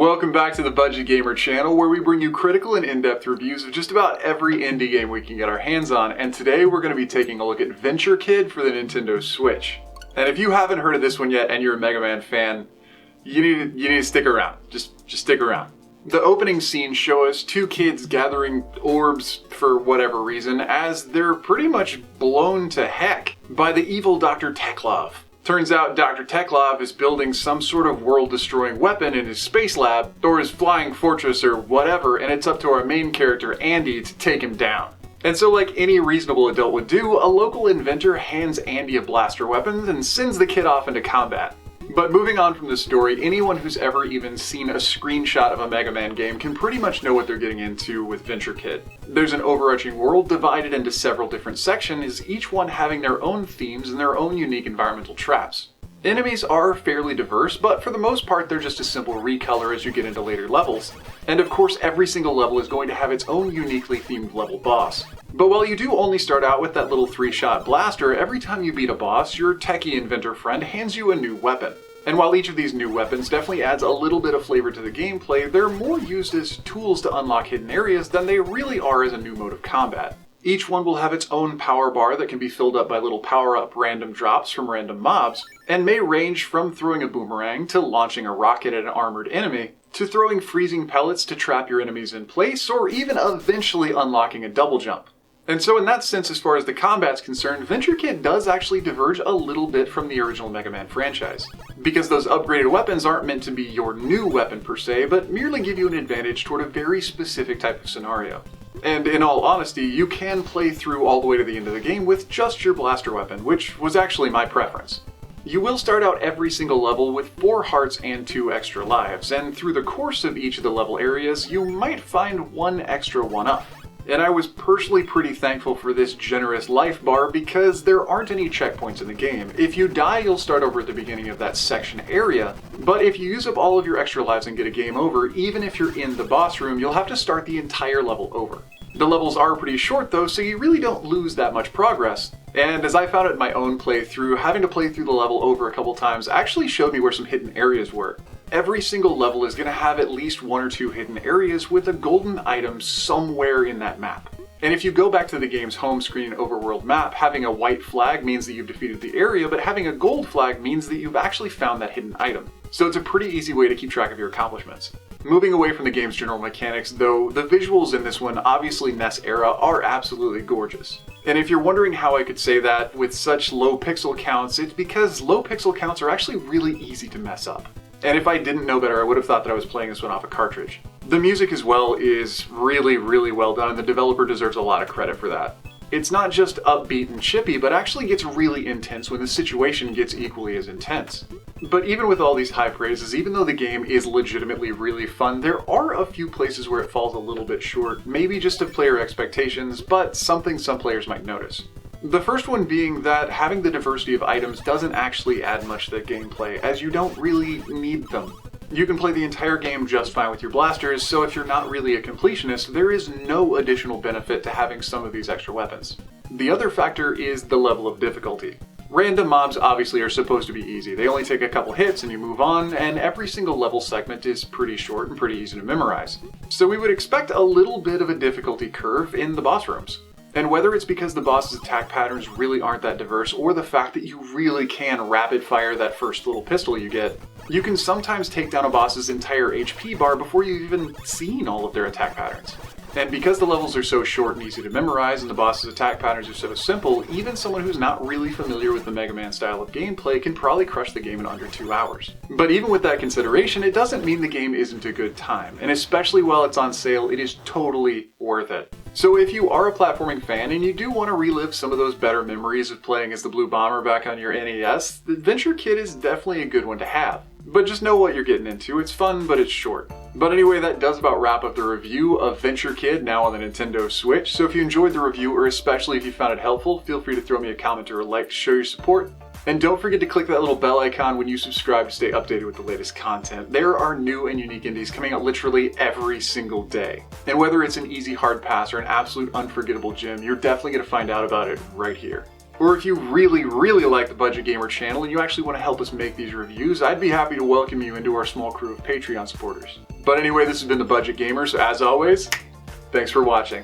Welcome back to the Budget Gamer channel, where we bring you critical and in-depth reviews of just about every indie game we can get our hands on, and today we're going to be taking a look at Venture Kid for the Nintendo Switch. And if you haven't heard of this one yet and you're a MegaMan fan, you need to stick around. Just stick around. The opening scene shows us two kids gathering orbs for whatever reason, as they're pretty much blown to heck by the evil Dr. Tecklov. Turns out Dr. Tecklov is building some sort of world-destroying weapon in his space lab, or his flying fortress or whatever, and it's up to our main character, Andy, to take him down. And so like any reasonable adult would do, a local inventor hands Andy a blaster weapon and sends the kid off into combat. But moving on from the story, anyone who's ever even seen a screenshot of a Mega Man game can pretty much know what they're getting into with Venture Kid. There's an overarching world divided into several different sections, each one having their own themes and their own unique environmental traps. Enemies are fairly diverse, but for the most part they're just a simple recolor as you get into later levels. And of course every single level is going to have its own uniquely themed level boss. But while you do only start out with that little 3-shot blaster, every time you beat a boss, your techie inventor friend hands you a new weapon. And while each of these new weapons definitely adds a little bit of flavor to the gameplay, they're more used as tools to unlock hidden areas than they really are as a new mode of combat. Each one will have its own power bar that can be filled up by little power-up random drops from random mobs, and may range from throwing a boomerang to launching a rocket at an armored enemy, to throwing freezing pellets to trap your enemies in place, or even eventually unlocking a double jump. And so in that sense, as far as the combat's concerned, Venture Kid does actually diverge a little bit from the original Mega Man franchise. Because those upgraded weapons aren't meant to be your new weapon per se, but merely give you an advantage toward a very specific type of scenario. And in all honesty, you can play through all the way to the end of the game with just your blaster weapon, which was actually my preference. You will start out every single level with 4 hearts and 2 extra lives, and through the course of each of the level areas, you might find 1 extra 1-up. And I was personally pretty thankful for this generous life bar because there aren't any checkpoints in the game. If you die, you'll start over at the beginning of that section area, but if you use up all of your extra lives and get a game over, even if you're in the boss room, you'll have to start the entire level over. The levels are pretty short though, so you really don't lose that much progress. And as I found it in my own playthrough, having to play through the level over a couple times actually showed me where some hidden areas were. Every single level is going to have at least 1 or 2 hidden areas with a golden item somewhere in that map. And if you go back to the game's home screen overworld map, having a white flag means that you've defeated the area, but having a gold flag means that you've actually found that hidden item. So it's a pretty easy way to keep track of your accomplishments. Moving away from the game's general mechanics though, the visuals in this one, obviously NES era, are absolutely gorgeous. And if you're wondering how I could say that with such low pixel counts, it's because low pixel counts are actually really easy to mess up. And if I didn't know better, I would have thought that I was playing this one off a cartridge. The music as well is really well done, and the developer deserves a lot of credit for that. It's not just upbeat and chippy, but actually gets really intense when the situation gets equally as intense. But even with all these high praises, even though the game is legitimately really fun, there are a few places where it falls a little bit short, maybe just of player expectations, but something some players might notice. The first one being that having the diversity of items doesn't actually add much to the gameplay, as you don't really need them. You can play the entire game just fine with your blasters, so if you're not really a completionist, there is no additional benefit to having some of these extra weapons. The other factor is the level of difficulty. Random mobs obviously are supposed to be easy. They only take a couple hits and you move on, and every single level segment is pretty short and pretty easy to memorize. So we would expect a little bit of a difficulty curve in the boss rooms. And whether it's because the boss's attack patterns really aren't that diverse, or the fact that you really can rapid fire that first little pistol you get, you can sometimes take down a boss's entire HP bar before you've even seen all of their attack patterns. And because the levels are so short and easy to memorize, and the boss's attack patterns are so simple, even someone who's not really familiar with the Mega Man style of gameplay can probably crush the game in under 2 hours. But even with that consideration, it doesn't mean the game isn't a good time, and especially while it's on sale, it is totally worth it. So if you are a platforming fan and you do want to relive some of those better memories of playing as the Blue Bomber back on your NES, the Venture Kid is definitely a good one to have. But just know what you're getting into. It's fun, but it's short. But anyway, that does about wrap up the review of Venture Kid, now on the Nintendo Switch. So if you enjoyed the review, or especially if you found it helpful, feel free to throw me a comment or a like to show your support. And don't forget to click that little bell icon when you subscribe to stay updated with the latest content. There are new and unique indies coming out literally every single day. And whether it's an easy hard pass or an absolute unforgettable gem, you're definitely going to find out about it right here. Or if you really like the Budget Gamer channel and you actually want to help us make these reviews, I'd be happy to welcome you into our small crew of Patreon supporters. But anyway, this has been The Budget Gamer, so as always, thanks for watching.